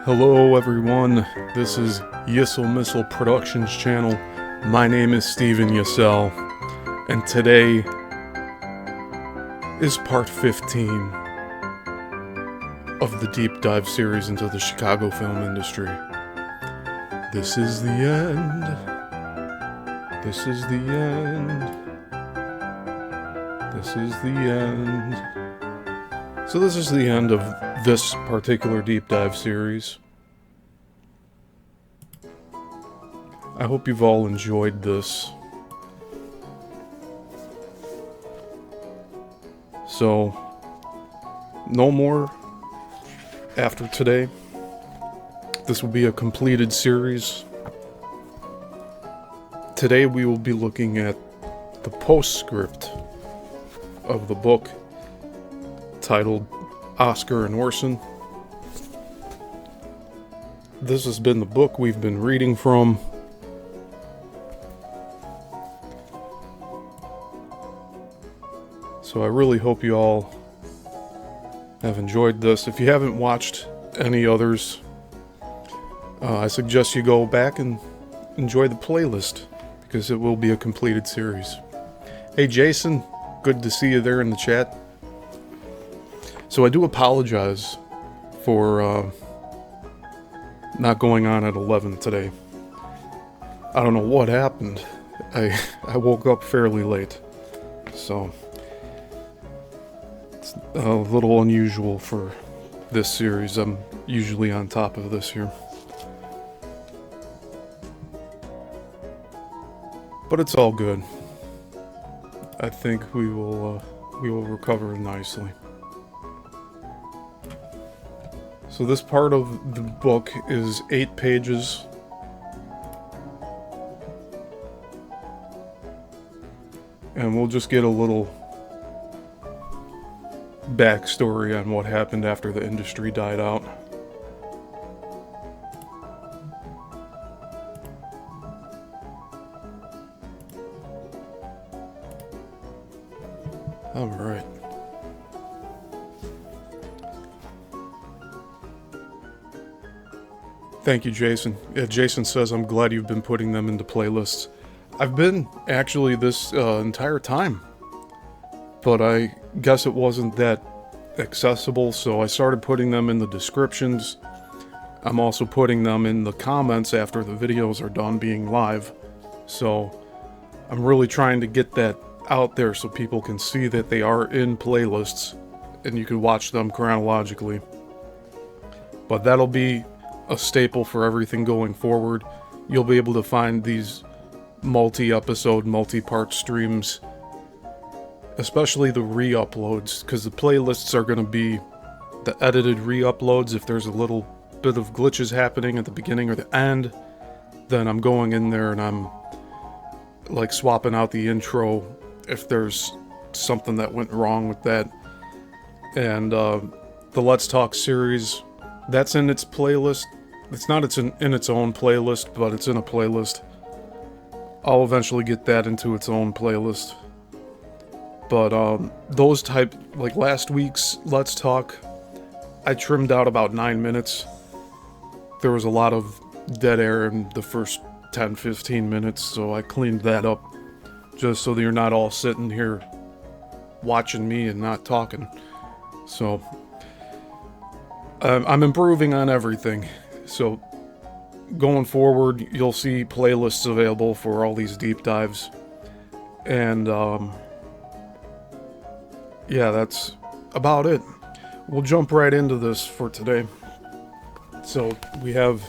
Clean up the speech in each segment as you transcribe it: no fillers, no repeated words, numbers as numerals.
Hello everyone, this is Yissilmissil Productions channel. My name is Steven Yissil, and today is part 15 of the deep dive series into the Chicago film industry. This is the end. This is the end. This is the end. So this is the end of this particular deep dive series. I hope you've all enjoyed this. So, no more after today. This will be a completed series. Today we will be looking at the postscript of the book titled Oscar and Orson. This has been the book we've been reading from. So I really hope you all have enjoyed this. If you haven't watched any others, I suggest you go back and enjoy the playlist, because it will be a completed series. Hey Jason, good to see you there in the chat. So I do apologize for not going on at 11 today. I don't know what happened. I woke up fairly late, so it's a little unusual for this series. I'm usually on top of this here, but it's all good. I think we will recover nicely. So this part of the book is 8 pages. And we'll just get a little backstory on what happened after the industry died out. All right. Thank you, Jason. Yeah, Jason says, I'm glad you've been putting them into playlists. I've been, actually, this entire time. But I guess it wasn't that accessible, so I started putting them in the descriptions. I'm also putting them in the comments after the videos are done being live. So I'm really trying to get that out there so people can see that they are in playlists and you can watch them chronologically. But that'll be a staple for everything going forward. You'll be able to find these multi-episode, multi-part streams, especially the re-uploads, because the playlists are going to be the edited re-uploads. If there's a little bit of glitches happening at the beginning or the end, then I'm going in there and I'm like swapping out the intro if there's something that went wrong with that. And the Let's Talk series, that's in its playlist. It's not in its own playlist, but it's in a playlist. I'll eventually get that into its own playlist. But those type, like last week's Let's Talk, I trimmed out about 9 minutes. There was a lot of dead air in the first 10-15 minutes, so I cleaned that up just so that you're not all sitting here watching me and not talking. So I'm improving on everything. So going forward, you'll see playlists available for all these deep dives. And yeah, that's about it. We'll jump right into this for today. So we have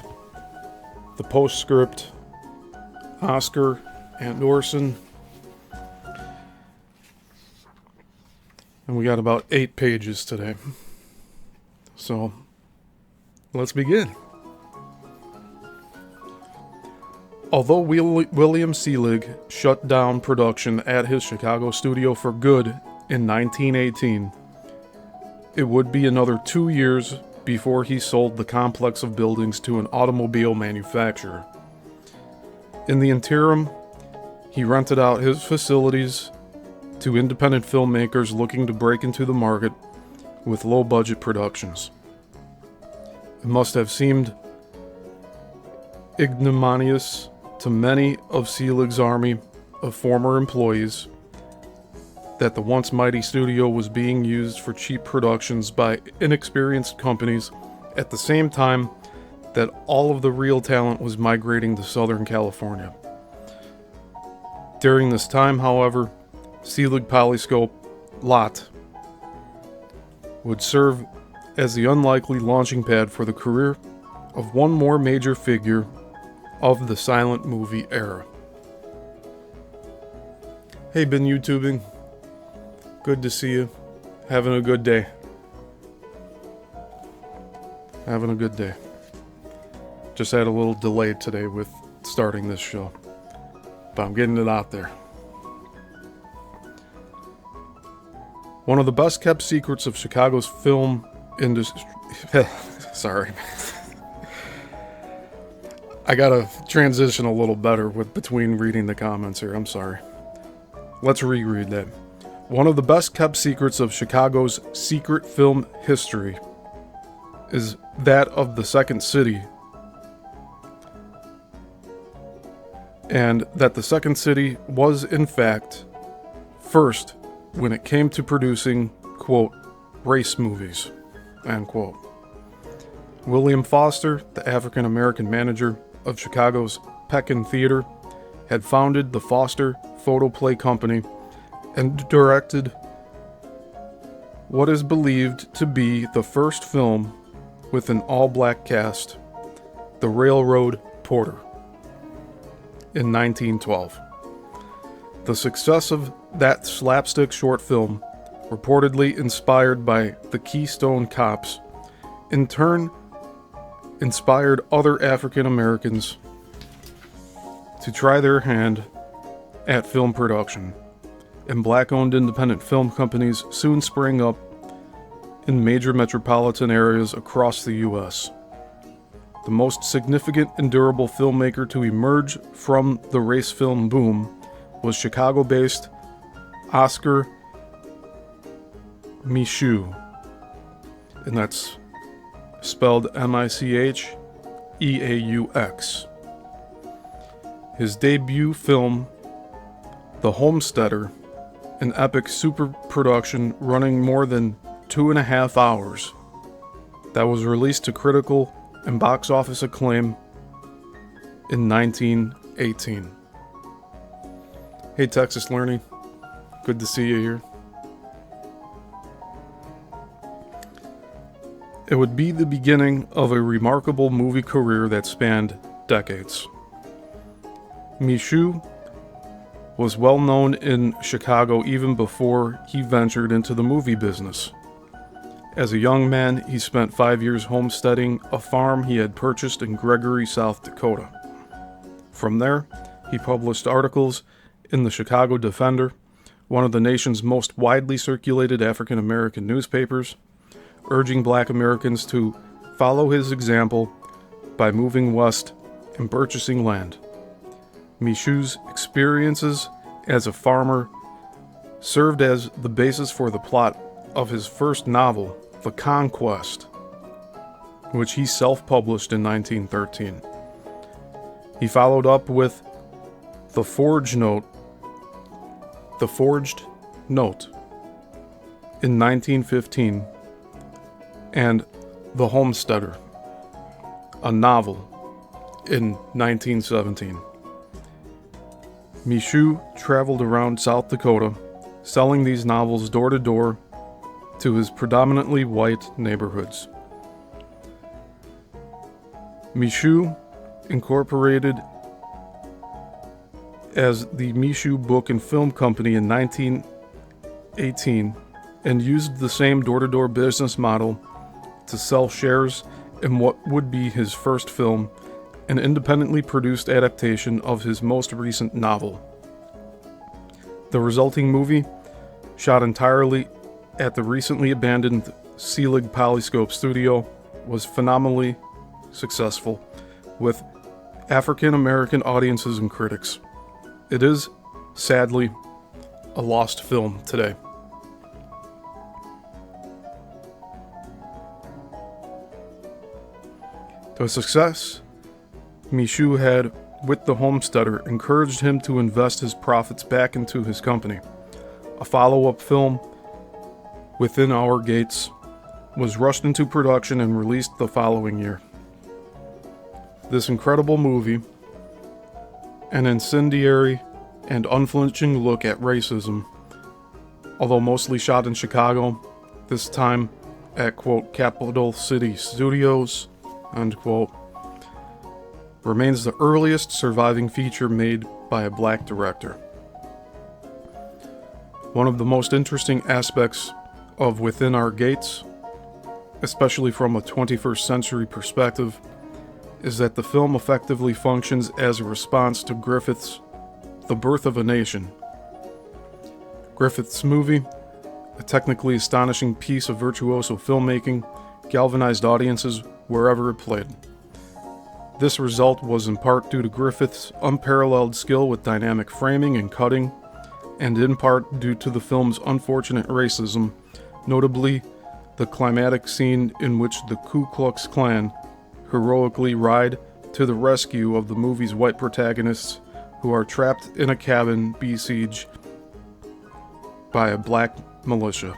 the postscript, Oscar and Orson. And we got about 8 pages today. So let's begin. Although William Selig shut down production at his Chicago studio for good in 1918, it would be another 2 years before he sold the complex of buildings to an automobile manufacturer. In the interim, he rented out his facilities to independent filmmakers looking to break into the market with low-budget productions. It must have seemed ignominious to many of Selig's army of former employees that the once mighty studio was being used for cheap productions by inexperienced companies at the same time that all of the real talent was migrating to Southern California. During this time, however, Selig Polyscope Lot would serve as the unlikely launching pad for the career of one more major figure of the silent movie era. Hey, been YouTubing? Good to see you. Having a good day. Having a good day. Just had a little delay today with starting this show, but I'm getting it out there. One of the best kept secrets of Chicago's film industry. Sorry. I gotta transition a little better between reading the comments here. I'm sorry. Let's reread that. One of the best kept secrets of Chicago's secret film history is that of the Second City, and that the Second City was, in fact, first when it came to producing, quote, race movies, end quote. William Foster, the African-American manager of Chicago's Pekin Theater, had founded the Foster Photoplay Company and directed what is believed to be the first film with an all-black cast, The Railroad Porter, in 1912. The success of that slapstick short film, reportedly inspired by the Keystone Cops, in turn inspired other African Americans to try their hand at film production, and black-owned independent film companies soon sprang up in major metropolitan areas across the U.S. The most significant and durable filmmaker to emerge from the race film boom was Chicago-based Oscar Micheaux, and that's spelled Micheaux. His debut film, The Homesteader, an epic super production running more than 2.5 hours, that was released to critical and box office acclaim in 1918. Hey, Texas Learning. Good to see you here. It would be the beginning of a remarkable movie career that spanned decades. Micheaux was well known in Chicago even before he ventured into the movie business. As a young man, he spent 5 years homesteading a farm he had purchased in Gregory, South Dakota. From there, he published articles in the Chicago Defender, one of the nation's most widely circulated African American newspapers, urging black Americans to follow his example by moving west and purchasing land. Micheaux's experiences as a farmer served as the basis for the plot of his first novel, The Conquest, which he self-published in 1913. He followed up with The Forged Note, in 1915, and The Homesteader, a novel, in 1917. Micheaux traveled around South Dakota, selling these novels door to door to his predominantly white neighborhoods. Micheaux incorporated as the Micheaux Book and Film Company in 1918 and used the same door-to-door business model to sell shares in what would be his first film, an independently produced adaptation of his most recent novel. The resulting movie, shot entirely at the recently abandoned Selig Polyscope studio, was phenomenally successful with African American audiences and critics. It is, sadly, a lost film today. The success Micheaux had with The Homesteader encouraged him to invest his profits back into his company. A follow-up film, Within Our Gates, was rushed into production and released the following year. This incredible movie, an incendiary and unflinching look at racism, although mostly shot in Chicago, this time at, quote, Capital City Studios, unquote, remains the earliest surviving feature made by a black director. One of the most interesting aspects of Within Our Gates, especially from a 21st century perspective, is that the film effectively functions as a response to Griffith's The Birth of a Nation. Griffith's movie, a technically astonishing piece of virtuoso filmmaking, galvanized audiences wherever it played. This result was in part due to Griffith's unparalleled skill with dynamic framing and cutting, and in part due to the film's unfortunate racism, notably the climactic scene in which the Ku Klux Klan heroically ride to the rescue of the movie's white protagonists who are trapped in a cabin besieged by a black militia.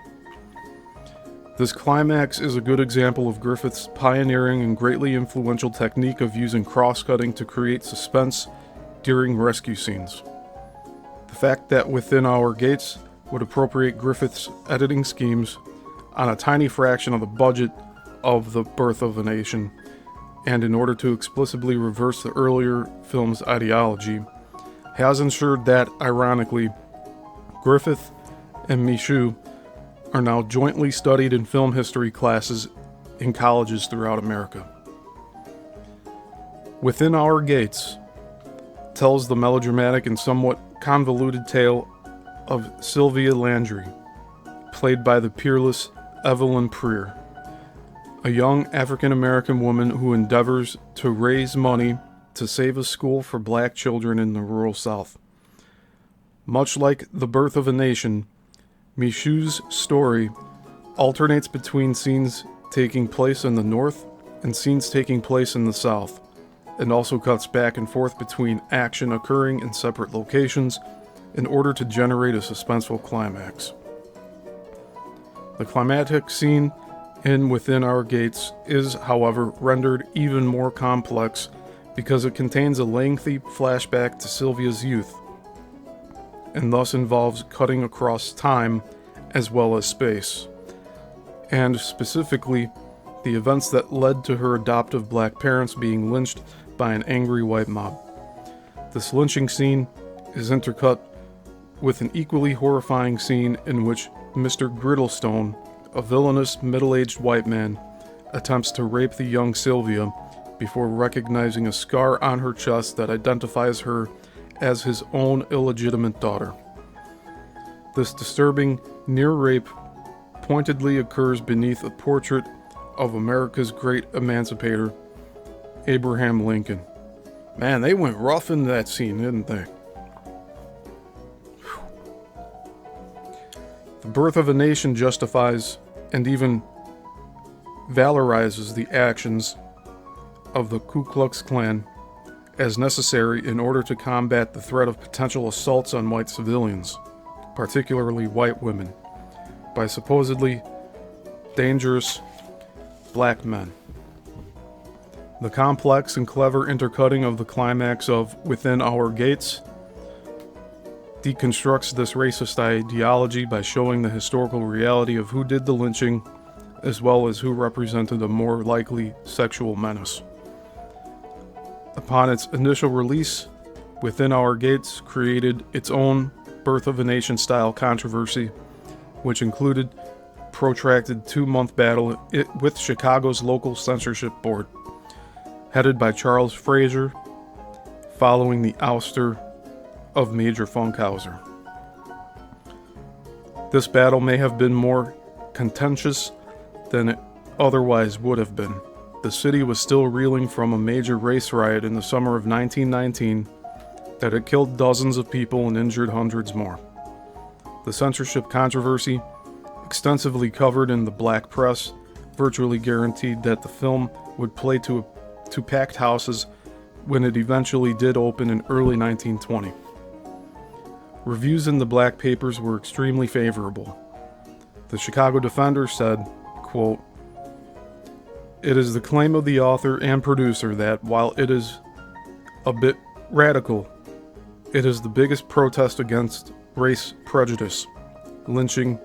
This climax is a good example of Griffith's pioneering and greatly influential technique of using cross-cutting to create suspense during rescue scenes. The fact that Within Our Gates would appropriate Griffith's editing schemes on a tiny fraction of the budget of The Birth of a Nation, and in order to explicitly reverse the earlier film's ideology, has ensured that, ironically, Griffith and Micheaux are now jointly studied in film history classes in colleges throughout America. Within Our Gates tells the melodramatic and somewhat convoluted tale of Sylvia Landry, played by the peerless Evelyn Preer, a young African-American woman who endeavors to raise money to save a school for black children in the rural South. Much like The Birth of a Nation, Micheaux's story alternates between scenes taking place in the North and scenes taking place in the South, and also cuts back and forth between action occurring in separate locations in order to generate a suspenseful climax. The climactic scene in Within Our Gates is, however, rendered even more complex because it contains a lengthy flashback to Sylvia's youth, and thus involves cutting across time as well as space, and specifically the events that led to her adoptive black parents being lynched by an angry white mob. This lynching scene is intercut with an equally horrifying scene in which Mr. Griddlestone, a villainous middle-aged white man, attempts to rape the young Sylvia before recognizing a scar on her chest that identifies her as his own illegitimate daughter. This disturbing near-rape pointedly occurs beneath a portrait of America's great emancipator, Abraham Lincoln. Man, they went rough in that scene, didn't they? The Birth of a Nation justifies and even valorizes the actions of the Ku Klux Klan as necessary in order to combat the threat of potential assaults on white civilians, particularly white women, by supposedly dangerous black men. The complex and clever intercutting of the climax of Within Our Gates deconstructs this racist ideology by showing the historical reality of who did the lynching, as well as who represented a more likely sexual menace. Upon its initial release, Within Our Gates created its own Birth of a Nation style controversy, which included protracted 2-month battle with Chicago's local censorship board, headed by Charles Frazier, following the ouster of Major Funkhauser. This battle may have been more contentious than it otherwise would have been. The city was still reeling from a major race riot in the summer of 1919 that had killed dozens of people and injured hundreds more. The censorship controversy, extensively covered in the black press, virtually guaranteed that the film would play to packed houses when it eventually did open in early 1920. Reviews in the black papers were extremely favorable. The Chicago Defender said, quote, "It is the claim of the author and producer that, while it is a bit radical, it is the biggest protest against race prejudice, lynching,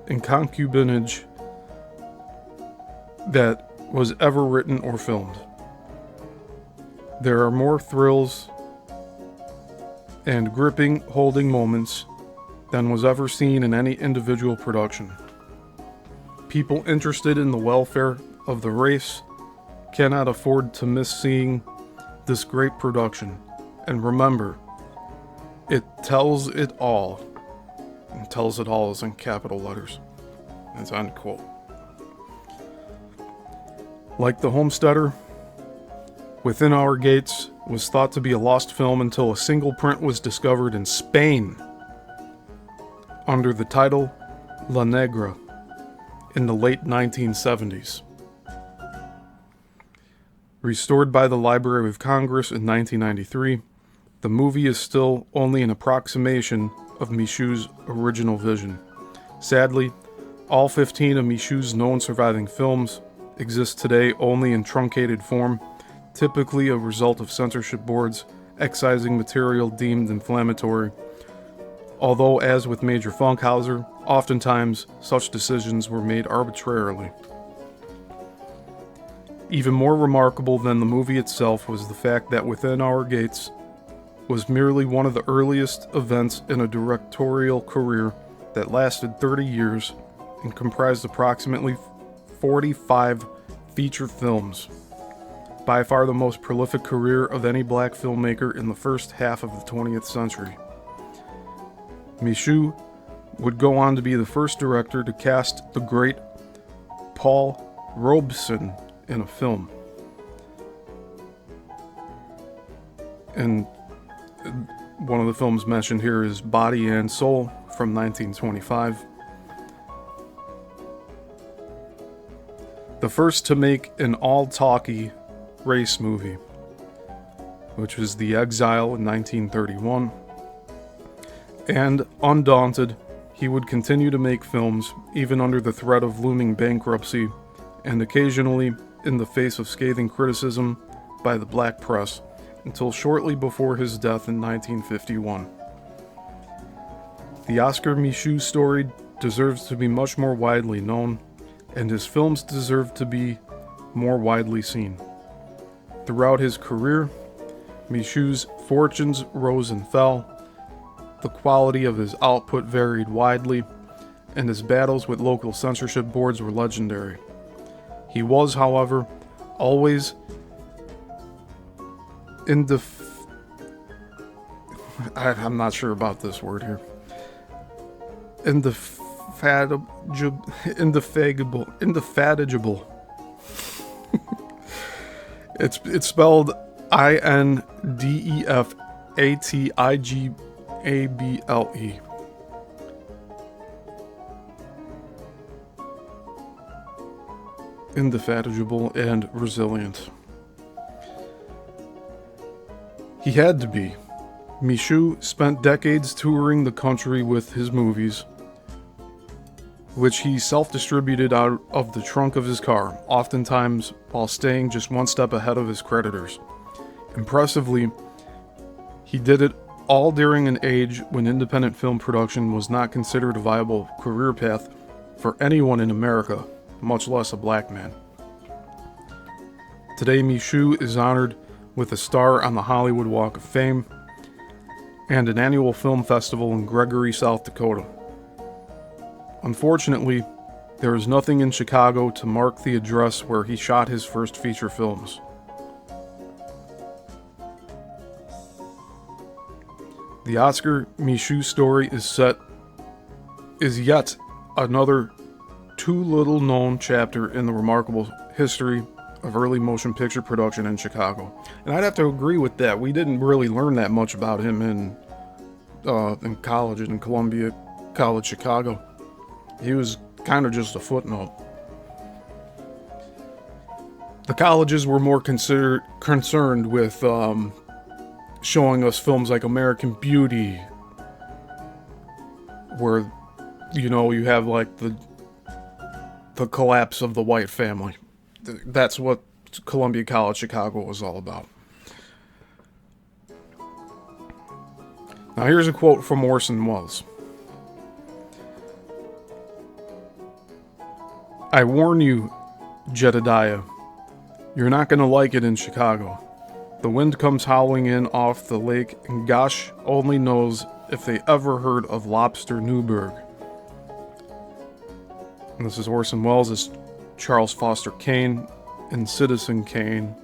and concubinage that was ever written or filmed. There are more thrills and gripping holding moments than was ever seen in any individual production. People interested in the welfare of the race cannot afford to miss seeing this great production. And remember, it tells it all." And tells it all is in capital letters. That's end quote. Like The Homesteader, Within Our Gates was thought to be a lost film until a single print was discovered in Spain under the title La Negra in the late 1970s. Restored by the Library of Congress in 1993, the movie is still only an approximation of Micheaux's original vision. Sadly, all 15 of Micheaux's known surviving films exist today only in truncated form, typically a result of censorship boards excising material deemed inflammatory. Although, as with Major Funkhauser, oftentimes such decisions were made arbitrarily. Even more remarkable than the movie itself was the fact that Within Our Gates was merely one of the earliest events in a directorial career that lasted 30 years and comprised approximately 45 feature films. By far the most prolific career of any black filmmaker in the first half of the 20th century. Micheaux would go on to be the first director to cast the great Paul Robeson in a film. And one of the films mentioned here is Body and Soul from 1925. The first to make an all-talkie race movie, which was The Exile in 1931. And undaunted, he would continue to make films even under the threat of looming bankruptcy and occasionally in the face of scathing criticism by the black press until shortly before his death in 1951. The Oscar Micheaux story deserves to be much more widely known, and his films deserve to be more widely seen. Throughout his career, Micheaux's fortunes rose and fell, the quality of his output varied widely, and his battles with local censorship boards were legendary. He was, however, always I'm not sure about this word here. Indefatigable. It's spelled INDEFATIGABLE. Indefatigable and resilient. He had to be. Micheaux spent decades touring the country with his movies, which he self-distributed out of the trunk of his car, oftentimes while staying just one step ahead of his creditors. Impressively, he did it all during an age when independent film production was not considered a viable career path for anyone in America, much less a black man. Today, Micheaux is honored with a star on the Hollywood Walk of Fame and an annual film festival in Gregory, South Dakota. Unfortunately, there is nothing in Chicago to mark the address where he shot his first feature films. The Oscar Micheaux story is yet another too little known chapter in the remarkable history of early motion picture production in Chicago. And I'd have to agree with that. We didn't really learn that much about him in college, in Columbia College, Chicago. He was kind of just a footnote. The colleges were more concerned with showing us films like American Beauty, where, you have like the collapse of the white family. That's what Columbia College Chicago was all about. Now here's a quote from Orson Welles. "I warn you, Jedediah, you're not going to like it in Chicago. The wind comes howling in off the lake, and gosh only knows if they ever heard of Lobster Newburgh." And this is Orson Welles as Charles Foster Kane in Citizen Kane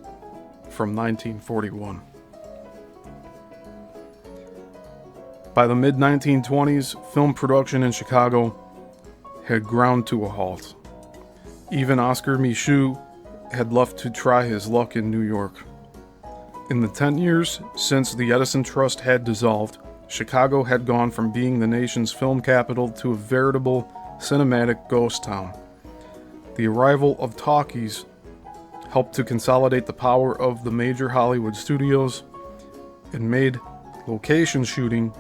from 1941. By the mid-1920s, film production in Chicago had ground to a halt. Even Oscar Micheaux had left to try his luck in New York. In the 10 years since the Edison Trust had dissolved, Chicago had gone from being the nation's film capital to a veritable cinematic ghost town. The arrival of talkies helped to consolidate the power of the major Hollywood studios and made location shooting,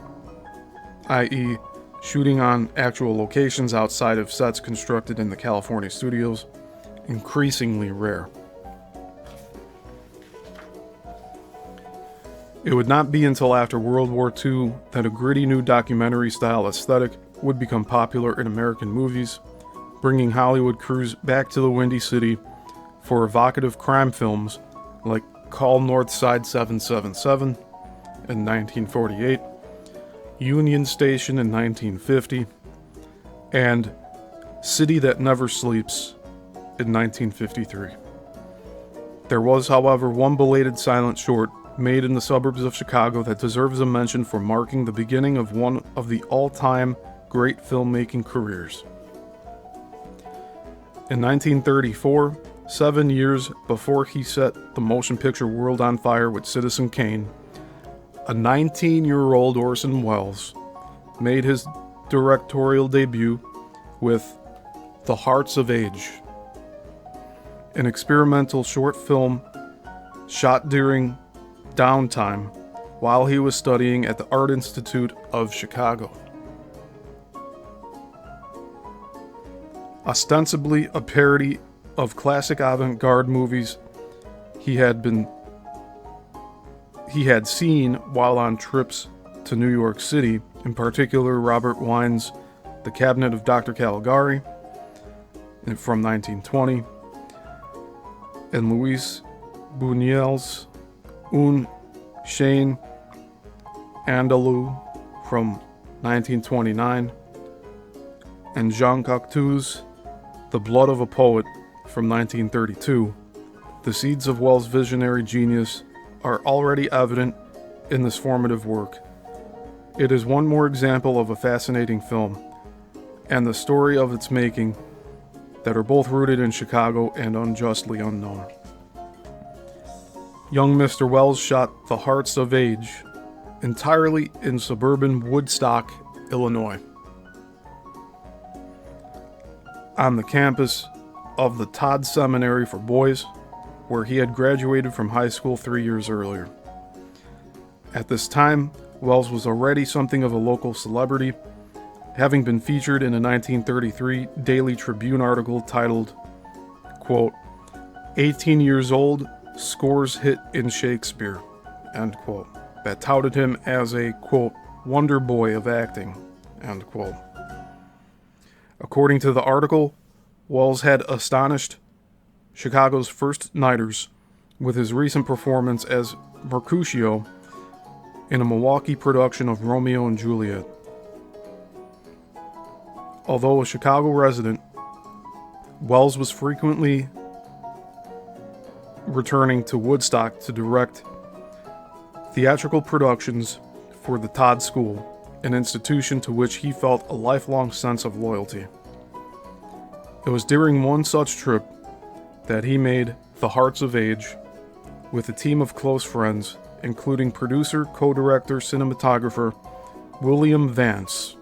i.e., shooting on actual locations outside of sets constructed in the California studios, increasingly rare. It would not be until after World War II that a gritty new documentary-style aesthetic would become popular in American movies, bringing Hollywood crews back to the Windy City for evocative crime films like Call Northside 777 in 1948, Union Station in 1950, and City That Never Sleeps in 1953. There was, however, one belated silent short made in the suburbs of Chicago that deserves a mention for marking the beginning of one of the all-time great filmmaking careers. In 1934, 7 years before he set the motion picture world on fire with Citizen Kane, a 19-year-old Orson Welles made his directorial debut with The Hearts of Age, an experimental short film shot during downtime while he was studying at the Art Institute of Chicago. Ostensibly a parody of classic avant-garde movies he had seen while on trips to New York City, in particular Robert Wine's The Cabinet of Dr. Caligari from 1920, and Luis Buñuel's Un Chien Andalou from 1929, and Jean Cocteau's The Blood of a Poet from 1932, the seeds of Welles' visionary genius are already evident in this formative work. It is one more example of a fascinating film, and the story of its making that are both rooted in Chicago and unjustly unknown. Young Mr. Welles shot The Hearts of Age entirely in suburban Woodstock, Illinois, on the campus of the Todd Seminary for Boys, where he had graduated from high school 3 years earlier. At this time, Welles was already something of a local celebrity having been featured in a 1933 Daily Tribune article titled, quote, 18 years old, scores hit in Shakespeare, end quote, that touted him as a, quote, wonder boy of acting, end quote. According to the article, Wells had astonished Chicago's first nighters with his recent performance as Mercutio in a Milwaukee production of Romeo and Juliet. Although a Chicago resident, Wells was frequently returning to Woodstock to direct theatrical productions for the Todd School, an institution to which he felt a lifelong sense of loyalty. It was during one such trip that he made The Hearts of Age with a team of close friends, including producer, co-director, cinematographer William Vance,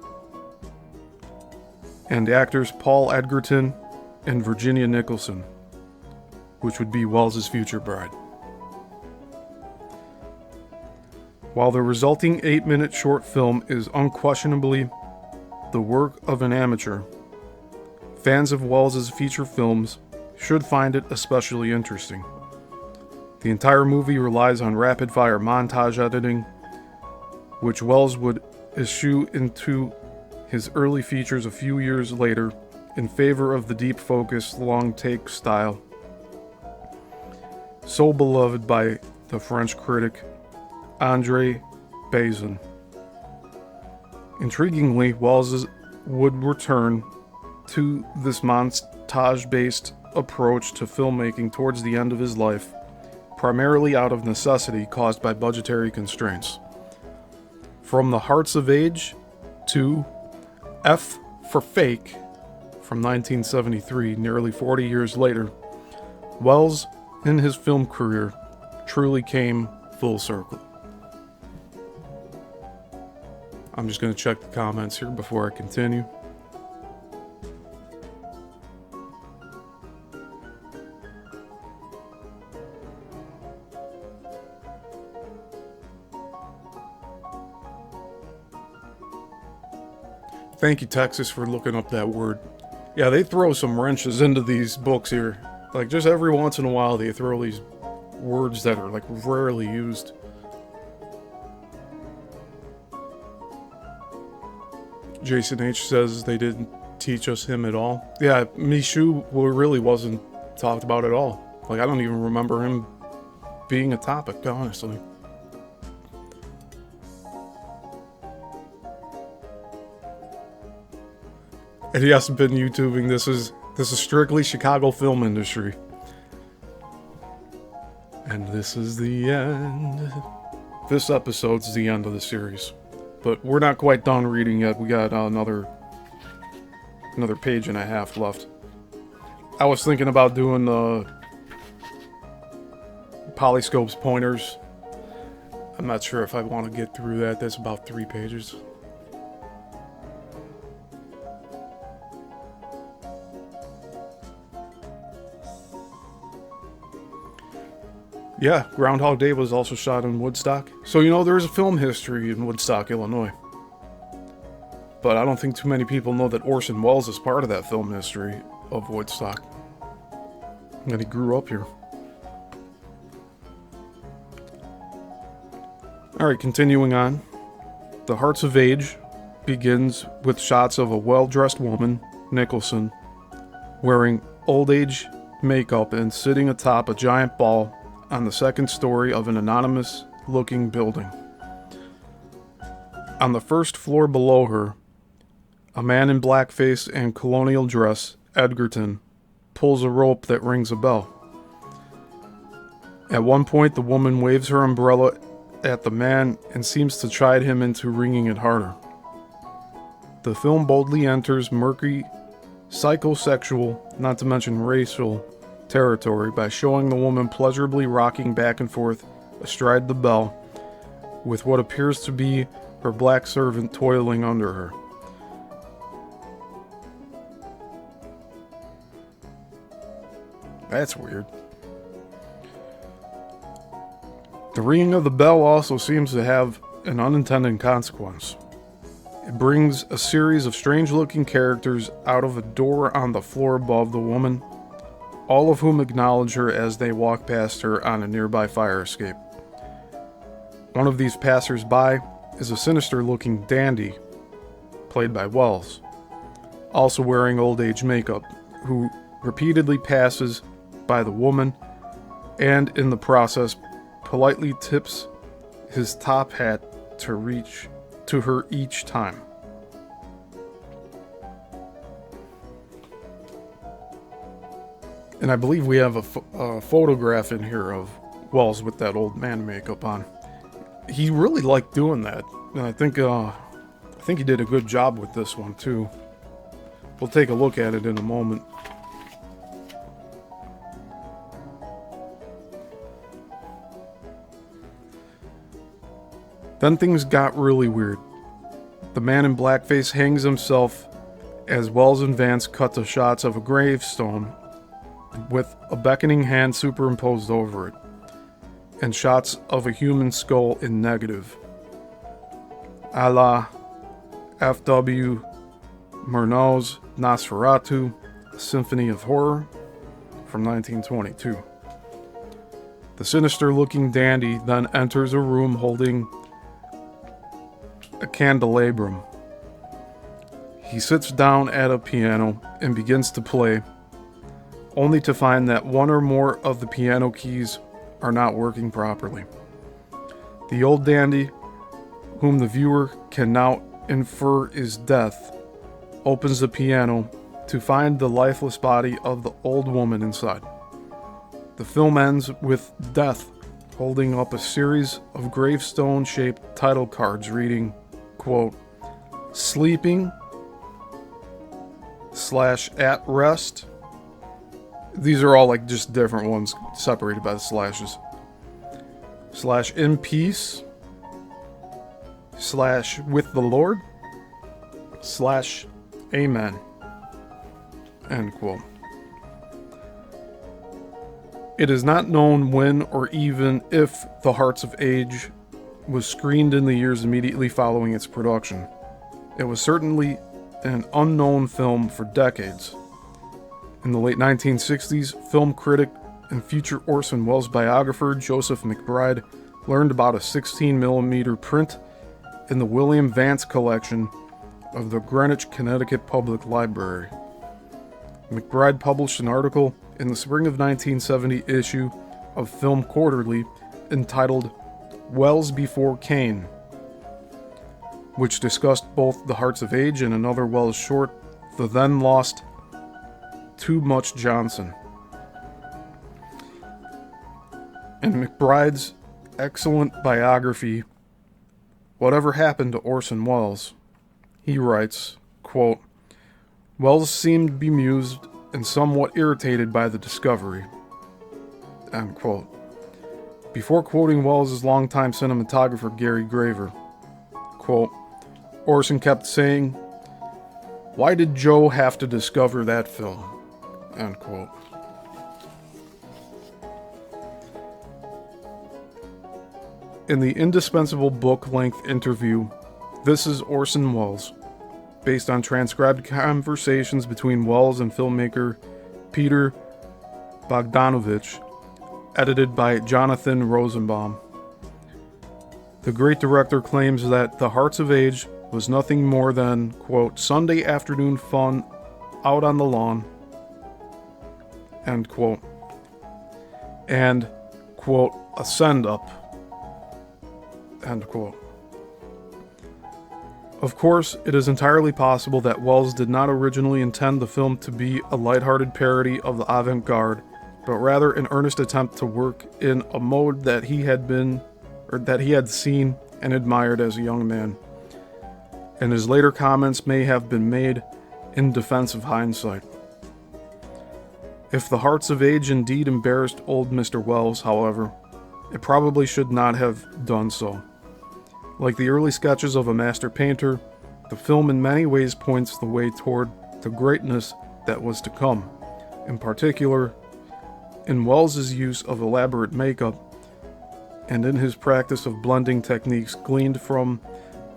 and actors Paul Edgerton and Virginia Nicholson, which would be Wells's future bride. While the resulting 8-minute short film is unquestionably the work of an amateur, fans of Wells's feature films should find it especially interesting. The entire movie relies on rapid-fire montage editing, which Wells would eschew into his early features a few years later in favor of the deep-focus, long-take style, so beloved by the French critic André Bazin. Intriguingly, Wells would return to this montage-based approach to filmmaking towards the end of his life, primarily out of necessity caused by budgetary constraints. From The Hearts of Age to F for Fake from 1973, nearly 40 years later, Wells, in his film career, truly came full circle. I'm just going to check the comments here before I continue. Thank you, Texas, for looking up that word. Yeah, they throw some wrenches into these books here. Like, just every once in a while, they throw these words that are, like, rarely used. Jason H. says they didn't teach us him at all. Yeah, Micheaux really wasn't talked about at all. Like, I don't even remember him being a topic, honestly. And he hasn't been YouTubing. This is strictly Chicago film industry. And this is the end. This episode's the end of the series. But we're not quite done reading yet. We got another page and a half left. I was thinking about doing the Polyscope's pointers. I'm not sure if I want to get through that. That's about 3 pages. Yeah, Groundhog Day was also shot in Woodstock. So, there's a film history in Woodstock, Illinois. But I don't think too many people know that Orson Welles is part of that film history of Woodstock. And he grew up here. Alright, continuing on. The Hearts of Age begins with shots of a well-dressed woman, Nicholson, wearing old age makeup and sitting atop a giant ball on the second story of an anonymous-looking building. On the first floor below her, a man in blackface and colonial dress, Edgerton, pulls a rope that rings a bell. At one point, the woman waves her umbrella at the man and seems to chide him into ringing it harder. The film boldly enters murky, psychosexual, not to mention racial, territory by showing the woman pleasurably rocking back and forth astride the bell, with what appears to be her black servant toiling under her. That's weird. The ringing of the bell also seems to have an unintended consequence. It brings a series of strange-looking characters out of a door on the floor above the woman, all of whom acknowledge her as they walk past her on a nearby fire escape. One of these passers-by is a sinister-looking dandy, played by Wells, also wearing old-age makeup, who repeatedly passes by the woman and, in the process, politely tips his top hat to her each time. And I believe we have a photograph in here of Wells with that old man makeup on. He really liked doing that, and I think he did a good job with this one too. We'll take a look at it in a moment. Then things got really weird. The man in blackface hangs himself as Wells and Vance cut to shots of a gravestone with a beckoning hand superimposed over it, and shots of a human skull in negative, a la F.W. Murnau's Nosferatu, A Symphony of Horror from 1922. The sinister-looking dandy then enters a room holding a candelabrum. He sits down at a piano and begins to play, only to find that one or more of the piano keys are not working properly. The old dandy, whom the viewer can now infer is death, opens the piano to find the lifeless body of the old woman inside. The film ends with Death holding up a series of gravestone-shaped title cards reading, quote, "Sleeping / at rest." These are all like just different ones separated by the slashes. / in peace / with the Lord / amen. End quote. It is not known when or even if The Hearts of Age was screened in the years immediately following its production. It was certainly an unknown film for decades. In the late 1960s, film critic and future Orson Welles biographer Joseph McBride learned about a 16mm print in the William Vance collection of the Greenwich, Connecticut Public Library. McBride published an article in the spring of 1970 issue of Film Quarterly entitled Wells Before Cain, which discussed both The Hearts of Age and another Wells short, the then lost Too Much Johnson. In McBride's excellent biography, Whatever Happened to Orson Welles, he writes, quote, "Welles seemed bemused and somewhat irritated by the discovery," end quote. Before quoting Welles' longtime cinematographer Gary Graver, quote, Orson kept saying, "Why did Joe have to discover that film?" End quote. In the indispensable book-length interview, This is Orson Welles, based on transcribed conversations between Welles and filmmaker Peter Bogdanovich, edited by Jonathan Rosenbaum. The great director claims that The Hearts of Age was nothing more than, quote, "Sunday afternoon fun out on the lawn," end quote, and, quote, "a send-up," end quote. Of course, it is entirely possible that Welles did not originally intend the film to be a lighthearted parody of the avant-garde, but rather an earnest attempt to work in a mode that he had seen and admired as a young man. And his later comments may have been made in defense of hindsight. If The Hearts of Age indeed embarrassed old Mr. Welles, however, it probably should not have done so. Like the early sketches of a master painter, the film in many ways points the way toward the greatness that was to come, in particular in Welles' use of elaborate makeup and in his practice of blending techniques gleaned from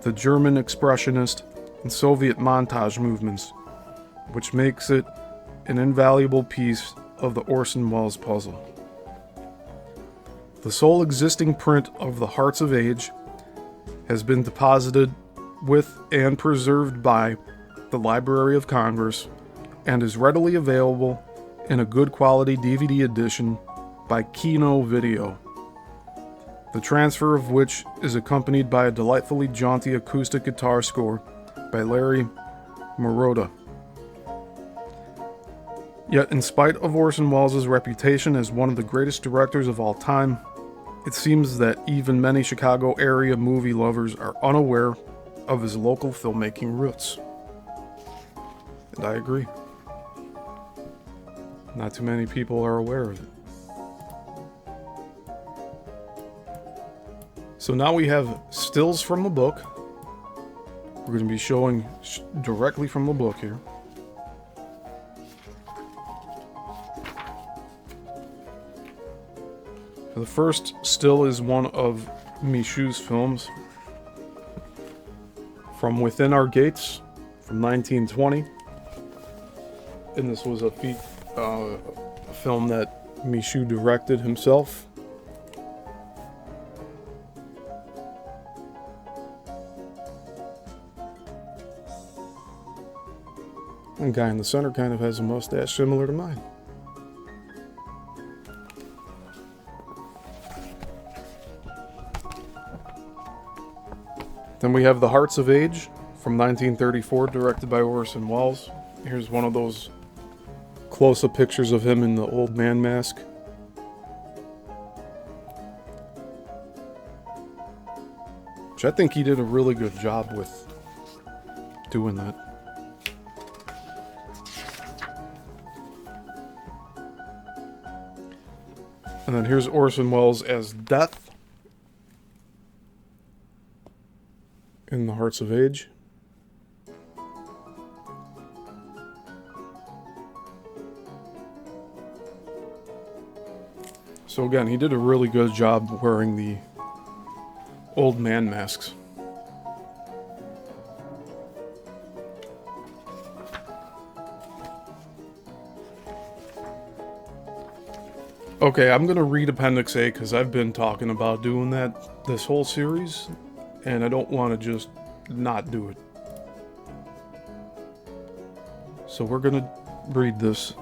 the German expressionist and Soviet montage movements, which makes it an invaluable piece of the Orson Welles puzzle. The sole existing print of The Hearts of Age has been deposited with and preserved by the Library of Congress and is readily available in a good quality DVD edition by Kino Video, the transfer of which is accompanied by a delightfully jaunty acoustic guitar score by Larry Marotta. Yet, in spite of Orson Welles' reputation as one of the greatest directors of all time, it seems that even many Chicago area movie lovers are unaware of his local filmmaking roots. And I agree. Not too many people are aware of it. So now we have stills from the book. We're going to be showing directly from the book here. The first still is one of Micheaux's films, From Within Our Gates, from 1920. And this was a film that Micheaux directed himself. The guy in the center kind of has a mustache similar to mine. Then we have The Hearts of Age from 1934, directed by Orson Welles. Here's one of those close-up pictures of him in the old man mask. Which I think he did a really good job with doing that. And then here's Orson Welles as Death in The Hearts of Age. So again, he did a really good job wearing the old man masks. Okay, I'm gonna read Appendix A because I've been talking about doing that this whole series, and I don't want to just not do it. So we're gonna read this.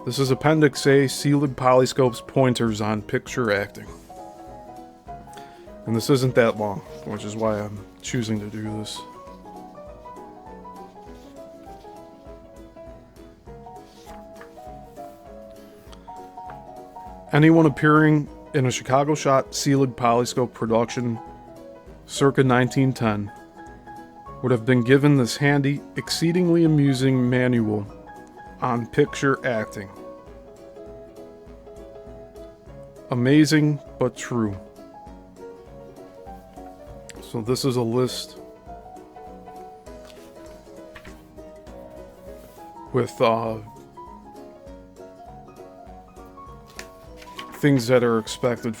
This is Appendix A, Selig Polyscope's pointers on picture acting. And this isn't that long, which is why I'm choosing to do this. Anyone appearing in a Chicago shot Selig Polyscope production circa 1910 would have been given this handy, exceedingly amusing manual on picture acting. Amazing, but true. So this is a list with things that are expected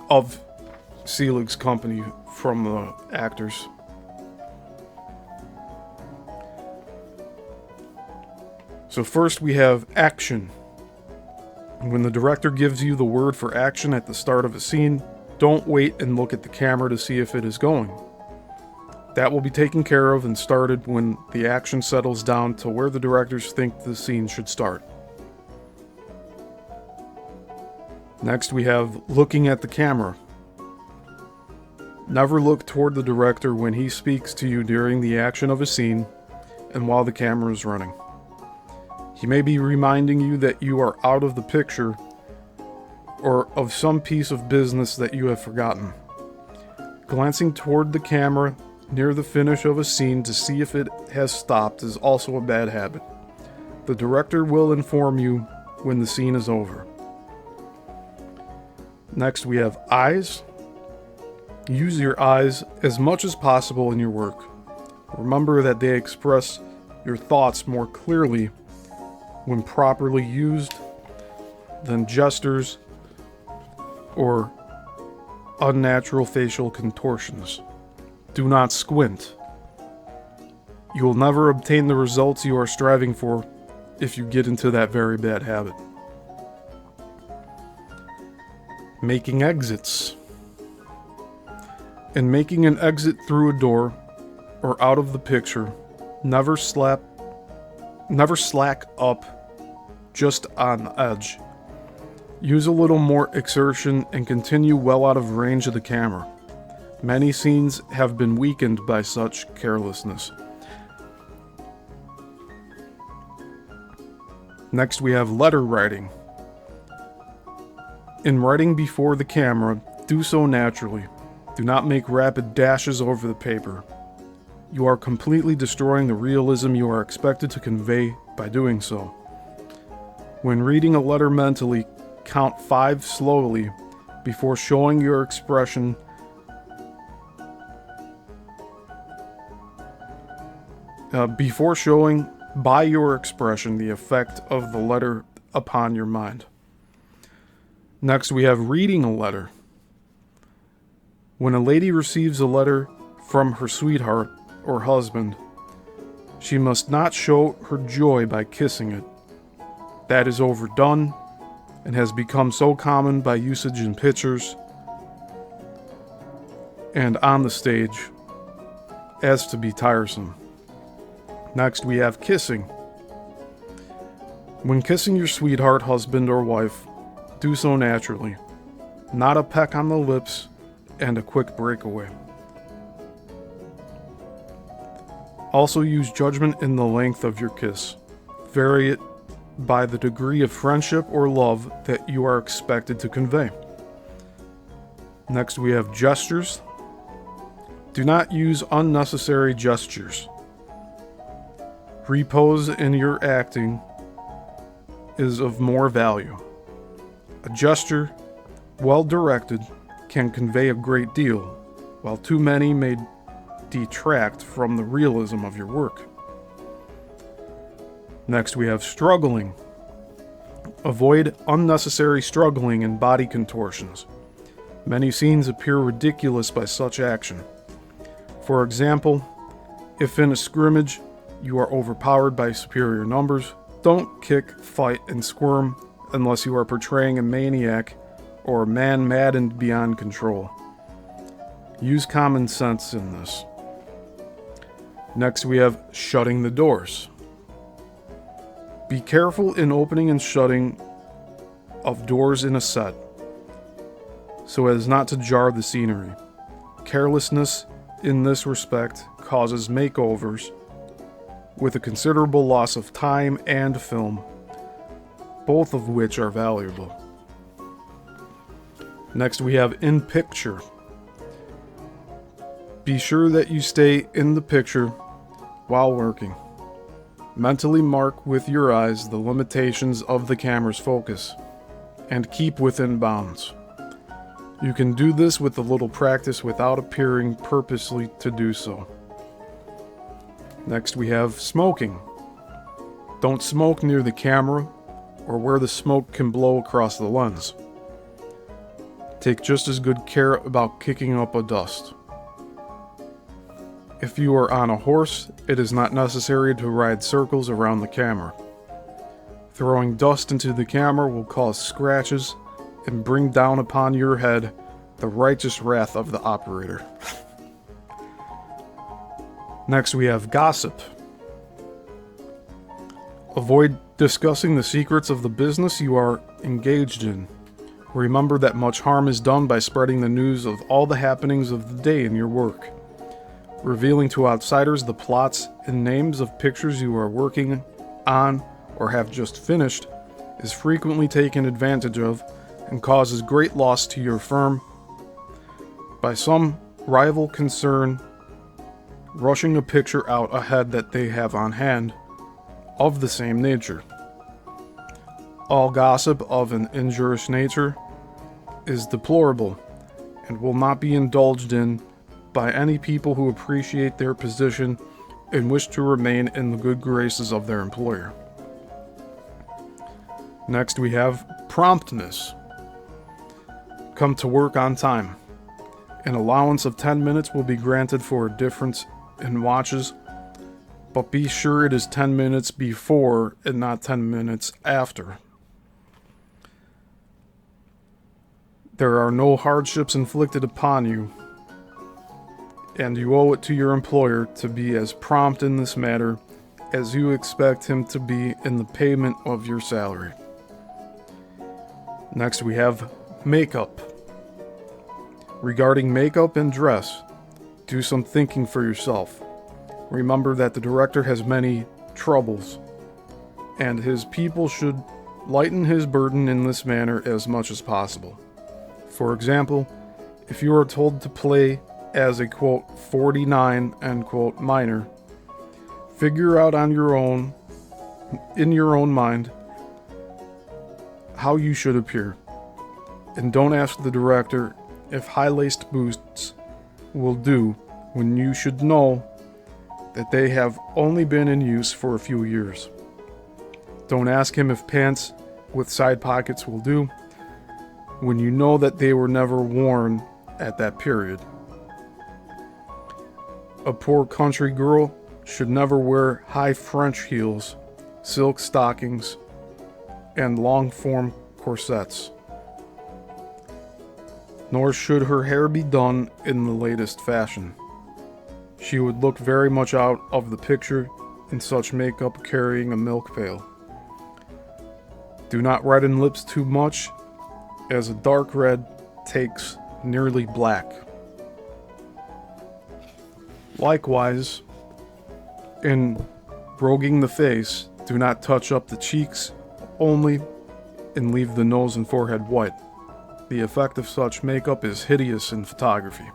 of Selig's company from the actors. So first we have action. When the director gives you the word for action at the start of a scene, don't wait and look at the camera to see if it is going. That will be taken care of and started when the action settles down to where the directors think the scene should start. Next we have looking at the camera. Never look toward the director when he speaks to you during the action of a scene and while the camera is running. He may be reminding you that you are out of the picture or of some piece of business that you have forgotten. Glancing toward the camera near the finish of a scene to see if it has stopped is also a bad habit. The director will inform you when the scene is over. Next we have eyes. Use your eyes as much as possible in your work. Remember that they express your thoughts more clearly when properly used than gestures or unnatural facial contortions. Do not squint. You will never obtain the results you are striving for if you get into that very bad habit. Making exits. In making an exit through a door or out of the picture, never slack up just on edge. Use a little more exertion and continue well out of range of the camera. Many scenes have been weakened by such carelessness. Next we have letter writing. In writing before the camera, do so naturally. Do not make rapid dashes over the paper. You are completely destroying the realism you are expected to convey by doing so. When reading a letter mentally, count 5 slowly before showing your expression. Before showing by your expression the effect of the letter upon your mind. Next, we have reading a letter. When a lady receives a letter from her sweetheart or husband, she must not show her joy by kissing it. That is overdone and has become so common by usage in pictures and on the stage as to be tiresome. Next, we have kissing. When kissing your sweetheart, husband, or wife, do so naturally, not a peck on the lips and a quick breakaway. Also use judgment in the length of your kiss. Vary it by the degree of friendship or love that you are expected to convey. Next, we have gestures. Do not use unnecessary gestures. Repose in your acting is of more value. A gesture, well directed, can convey a great deal, while too many may detract from the realism of your work. Next, we have struggling. Avoid unnecessary struggling and body contortions. Many scenes appear ridiculous by such action. For example, if in a scrimmage you are overpowered by superior numbers, don't kick, fight, and squirm unless you are portraying a maniac or a man maddened beyond control. Use common sense in this. Next, we have shutting the doors. Be careful in opening and shutting of doors in a set, so as not to jar the scenery. Carelessness in this respect causes makeovers with a considerable loss of time and film, both of which are valuable. Next, we have in picture. Be sure that you stay in the picture while working. Mentally mark with your eyes the limitations of the camera's focus and keep within bounds. You can do this with a little practice without appearing purposely to do so. Next, we have smoking. Don't smoke near the camera or where the smoke can blow across the lens. Take just as good care about kicking up a dust. If you are on a horse, it is not necessary to ride circles around the camera. Throwing dust into the camera will cause scratches and bring down upon your head the righteous wrath of the operator. Next, we have gossip. Avoid discussing the secrets of the business you are engaged in. Remember that much harm is done by spreading the news of all the happenings of the day in your work. Revealing to outsiders the plots and names of pictures you are working on or have just finished is frequently taken advantage of and causes great loss to your firm by some rival concern rushing a picture out ahead that they have on hand of the same nature. All gossip of an injurious nature is deplorable and will not be indulged in by any people who appreciate their position and wish to remain in the good graces of their employer. Next, we have promptness. Come to work on time. An allowance of 10 minutes will be granted for a difference in watches but be sure it is 10 minutes before and not 10 minutes after. There are no hardships inflicted upon you, and you owe it to your employer to be as prompt in this matter as you expect him to be in the payment of your salary. Next, we have makeup. Regarding makeup and dress, do some thinking for yourself. Remember that the director has many troubles, and his people should lighten his burden in this manner as much as possible. For example, if you are told to play as a quote 49 end quote minor, figure out in your own mind how you should appear, and don't ask the director if high-laced boots will do when you should know that they have only been in use for a few years. Don't ask him if pants with side pockets will do when you know that they were never worn at that period. A poor country girl should never wear high French heels, silk stockings, and long-form corsets. Nor should her hair be done in the latest fashion. She would look very much out of the picture in such makeup carrying a milk pail. Do not redden lips too much, as a dark red takes nearly black. Likewise, in broguing the face, do not touch up the cheeks only and leave the nose and forehead white. The effect of such makeup is hideous in photography.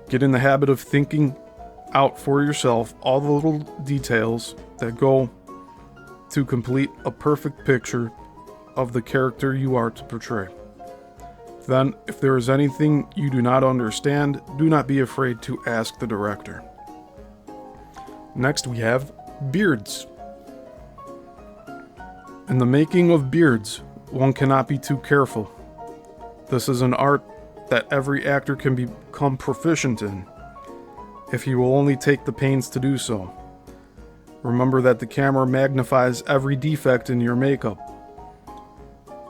Get in the habit of thinking out for yourself all the little details that go to complete a perfect picture of the character you are to portray. Then, if there is anything you do not understand, do not be afraid to ask the director. Next, we have beards. In the making of beards, one cannot be too careful. This is an art that every actor can become proficient in, if he will only take the pains to do so. Remember that the camera magnifies every defect in your makeup.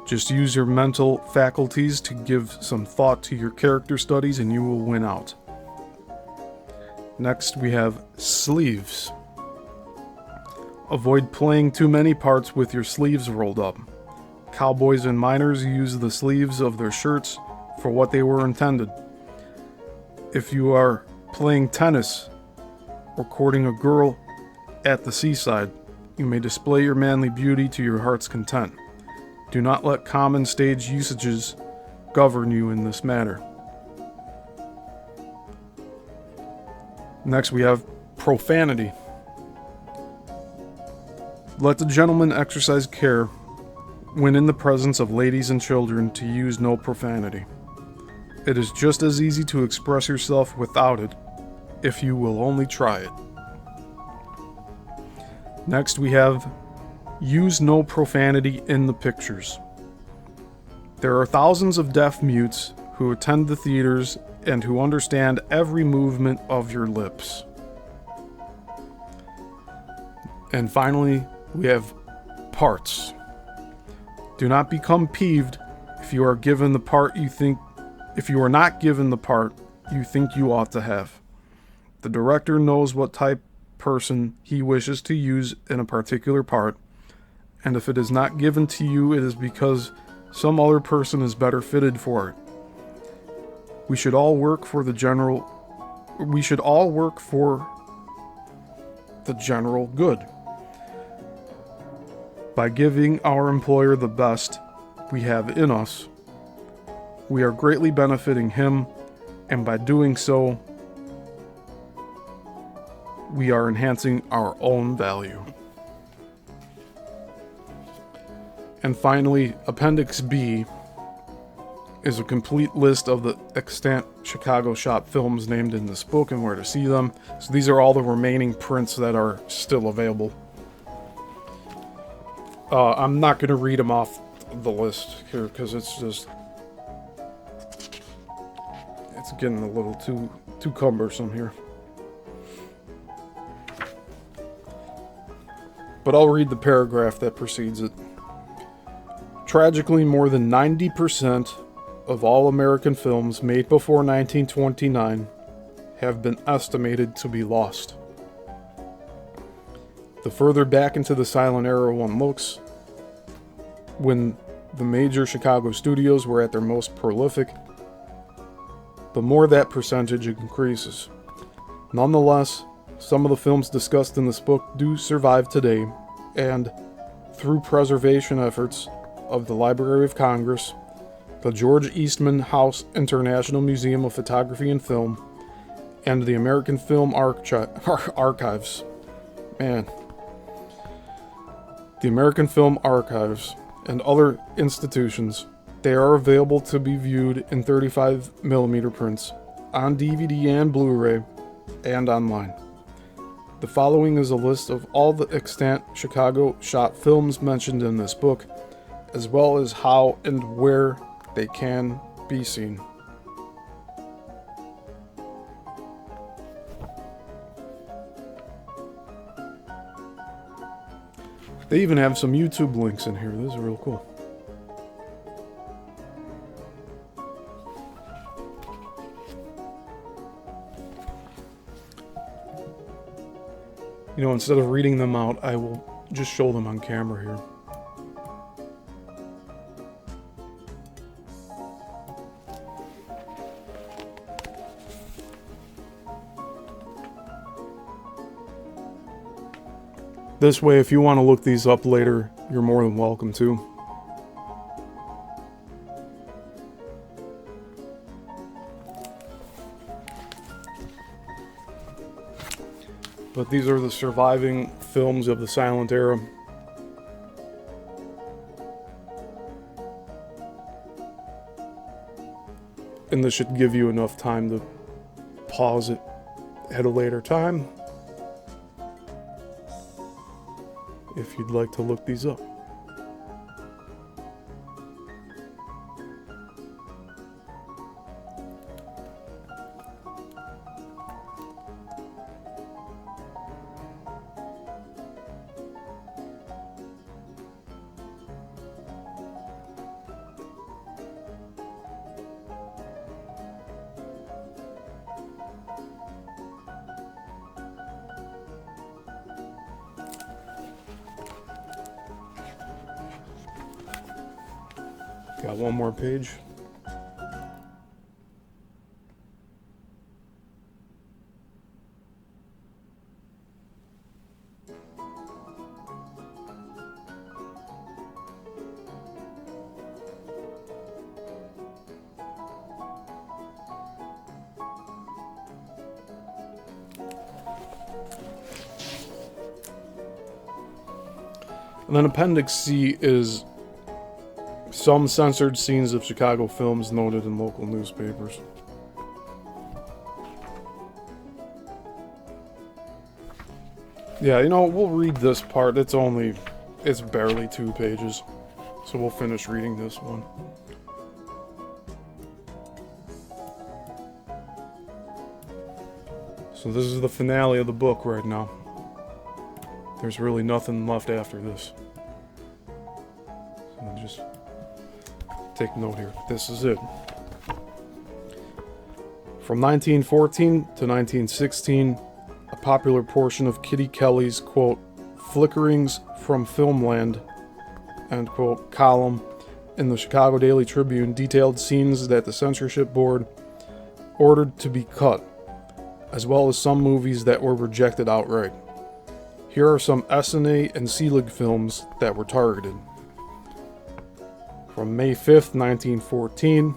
Just use your mental faculties to give some thought to your character studies and you will win out. Next, we have sleeves. Avoid playing too many parts with your sleeves rolled up. Cowboys and miners use the sleeves of their shirts for what they were intended. If you are playing tennis or courting a girl at the seaside, you may display your manly beauty to your heart's content. Do not let common stage usages govern you in this matter. Next, we have profanity. Let the gentleman exercise care when in the presence of ladies and children to use no profanity. It is just as easy to express yourself without it, if you will only try it. Next, we have use no profanity in the pictures. There are thousands of deaf mutes who attend the theaters and who understand every movement of your lips. And finally, we have parts. Do not become peeved if you are not given the part you think you ought to have. The director knows what type person he wishes to use in a particular part, and if it is not given to you, it is because some other person is better fitted for it. We should all work for the general good. By giving our employer the best we have in us, we are greatly benefiting him, and by doing so, we are enhancing our own value. And finally, Appendix B is a complete list of the extant Chicago shop films named in this book and where to see them. So these are all the remaining prints that are still available. I'm not going to read them off the list here because it's getting a little too cumbersome here. but I'll read the paragraph that precedes it. Tragically, more than 90% of all American films made before 1929 have been estimated to be lost. The further back into the silent era one looks, when the major Chicago studios were at their most prolific, the more that percentage increases. Nonetheless, some of the films discussed in this book do survive today, and through preservation efforts of the Library of Congress, the George Eastman House International Museum of Photography and Film, and the American Film Archives. The American Film Archives and other institutions, they are available to be viewed in 35mm prints, on DVD and Blu-ray, and online. The following is a list of all the extant Chicago shot films mentioned in this book, as well as how and where they can be seen. They even have some YouTube links in here. This is real cool. You know, instead of reading them out, I will just show them on camera here. This way, if you want to look these up later, you're more than welcome to. But these are the surviving films of the silent era. And this should give you enough time to pause it at a later time, if you'd like to look these up. Got one more page. And then Appendix C is some censored scenes of Chicago films noted in local newspapers. Yeah, you know, we'll read this part. It's barely 2 pages. So we'll finish reading this one. So this is the finale of the book right now. There's really nothing left after this. So just take note here. This is it. From 1914 to 1916, a popular portion of Kitty Kelly's, quote, Flickerings from Filmland, end quote, column in the Chicago Daily Tribune detailed scenes that the censorship board ordered to be cut, as well as some movies that were rejected outright. Here are some SNA and Selig films that were targeted. From May 5th, 1914,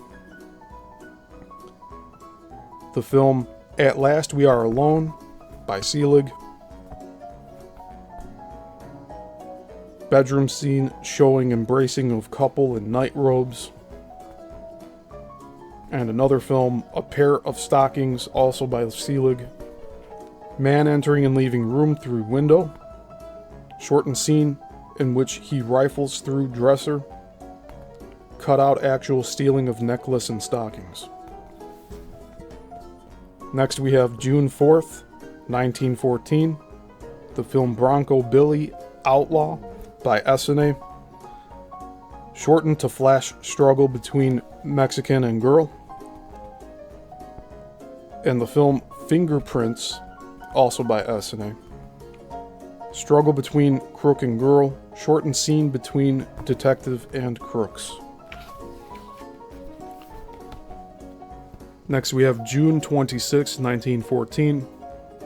the film At Last We Are Alone by Selig. Bedroom scene showing embracing of couple in night robes. And another film, A Pair of Stockings, also by Selig. Man entering and leaving room through window. Shortened scene in which he rifles through dresser. Cut out actual stealing of necklace and stockings. Next we have June 4th, 1914. The film Bronco Billy Outlaw by SNA. Shortened to flash struggle between Mexican and girl. And the film Fingerprints, also by SNA. Struggle between crook and girl. Shortened scene between detective and crooks. Next we have June 26, 1914.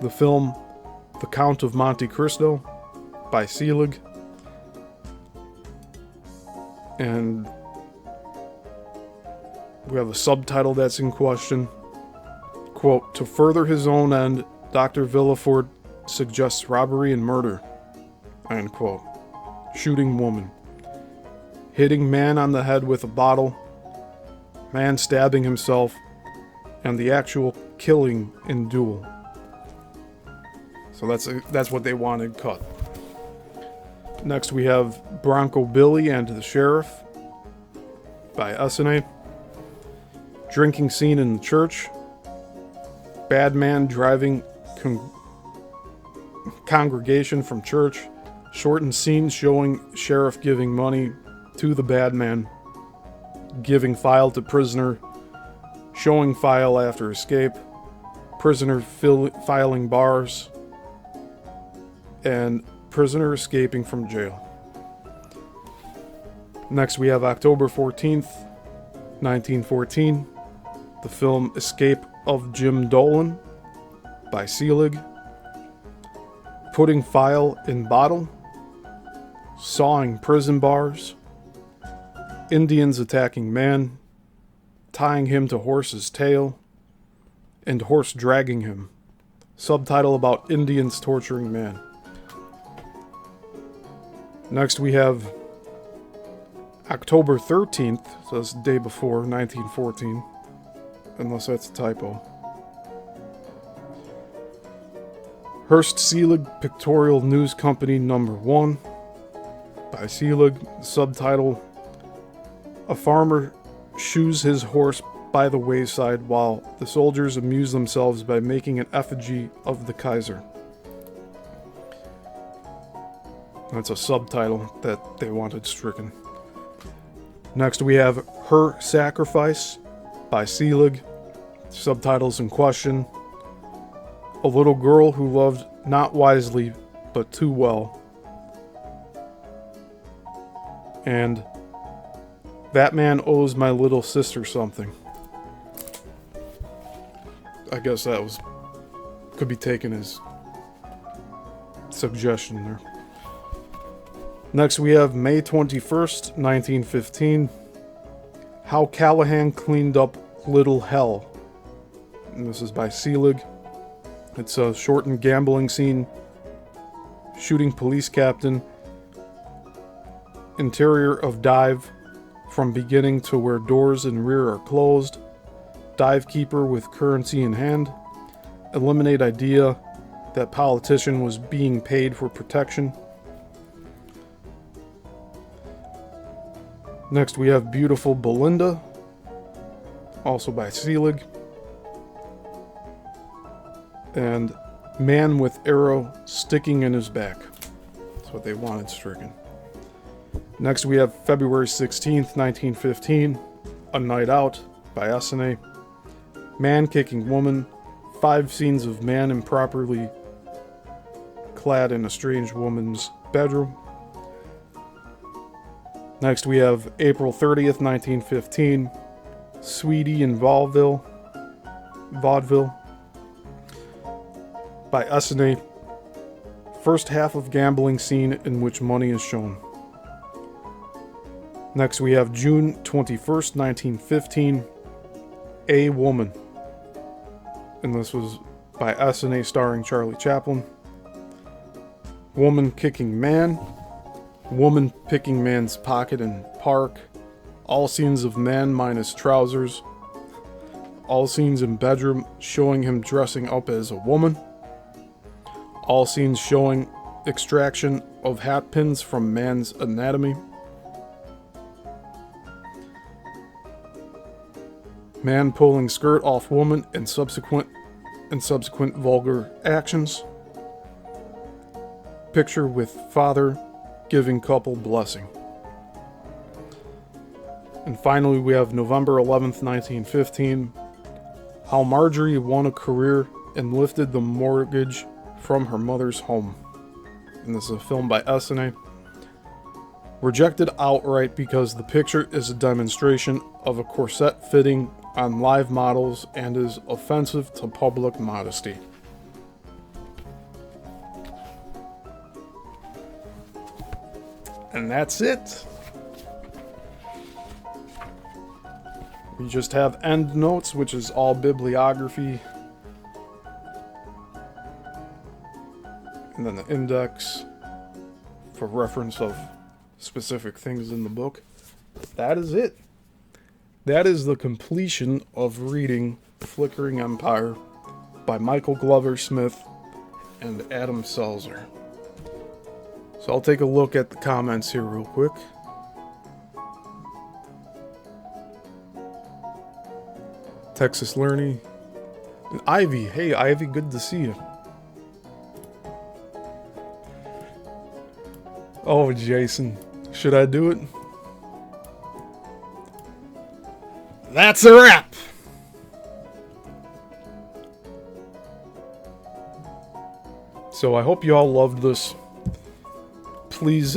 The film The Count of Monte Cristo by Selig. And we have a subtitle that's in question. Quote, to further his own end, Dr. Villefort suggests robbery and murder. End quote. Shooting woman. Hitting man on the head with a bottle. Man stabbing himself. And the actual killing in duel. So that's what they wanted cut. Next we have Bronco Billy and the Sheriff by SNA. Drinking scene in the church. Bad man driving congregation from church. Shortened scene showing sheriff giving money to the bad man. Giving file to prisoner. Showing file after escape. Prisoner filing bars. And prisoner escaping from jail. Next we have October 14th, 1914. The film Escape of Jim Dolan by Selig. Putting file in bottle. Sawing prison bars. Indians attacking man. Tying him to horse's tail. And horse dragging him. Subtitle about Indians torturing man. Next we have October 13th, so that's the day before, 1914, unless that's a typo. Hearst Selig Pictorial News Company number 1 by Selig, subtitle, a farmer shoes his horse by the wayside while the soldiers amuse themselves by making an effigy of the Kaiser. That's a subtitle that they wanted stricken. Next we have Her Sacrifice by Selig. Subtitles in question. A little girl who loved not wisely but too well. And that man owes my little sister something. I guess that could be taken as suggestion there. Next we have May 21st, 1915. How Callahan Cleaned Up Little Hell. And this is by Selig. It's a shortened gambling scene. Shooting police captain. Interior of dive. From beginning to where doors and rear are closed. Dive keeper with currency in hand. Eliminate idea that politician was being paid for protection. Next we have Beautiful Belinda, also by Selig. And Man with Arrow Sticking in His Back. That's what they wanted stricken. Next we have February 16th, 1915, A Night Out by SNA. Man kicking woman, 5 scenes of man improperly clad in a strange woman's bedroom. Next we have April 30th, 1915, Sweetie in Vaudeville by SNA. First half of gambling scene in which money is shown. Next we have June 21st, 1915, A Woman. And this was by SNA starring Charlie Chaplin. Woman kicking man. Woman picking man's pocket in park. All scenes of man minus trousers. All scenes in bedroom showing him dressing up as a woman. All scenes showing extraction of hat pins from man's anatomy. Man pulling skirt off woman and subsequent vulgar actions. picture with father giving couple blessing. And finally, we have November 11th, 1915, how Marjorie won a career and lifted the mortgage from her mother's home. And this is a film by Essene. Rejected outright because the picture is a demonstration of a corset fitting on live models and is offensive to public modesty. And that's it. We just have end notes, which is all bibliography. And then the index for reference of specific things in the book. That is it. That is the completion of reading Flickering Empire by Michael Glover Smith and Adam Selzer. So I'll take a look at the comments here real quick. Texas Learning. And Ivy. Hey, Ivy, good to see you. Oh, Jason. Should I do it? That's a wrap! So I hope you all loved this. Please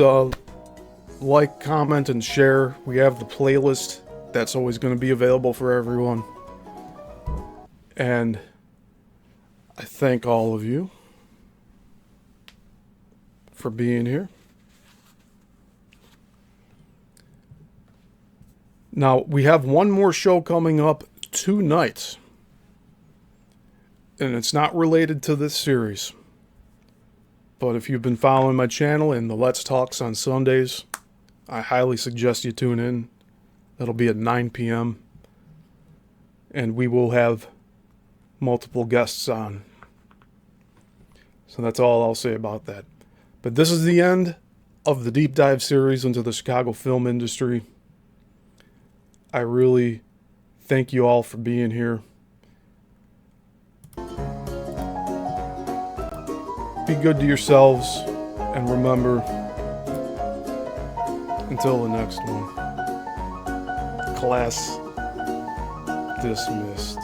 like, comment, and share. We have the playlist that's always going to be available for everyone. And I thank all of you for being here. Now, we have one more show coming up tonight. And it's not related to this series. But if you've been following my channel and the Let's Talks on Sundays, I highly suggest you tune in. That'll be at 9 p.m. And we will have multiple guests on. So that's all I'll say about that. But this is the end of the deep dive series into the Chicago film industry. I really thank you all for being here. Be good to yourselves, and remember, until the next one, class dismissed.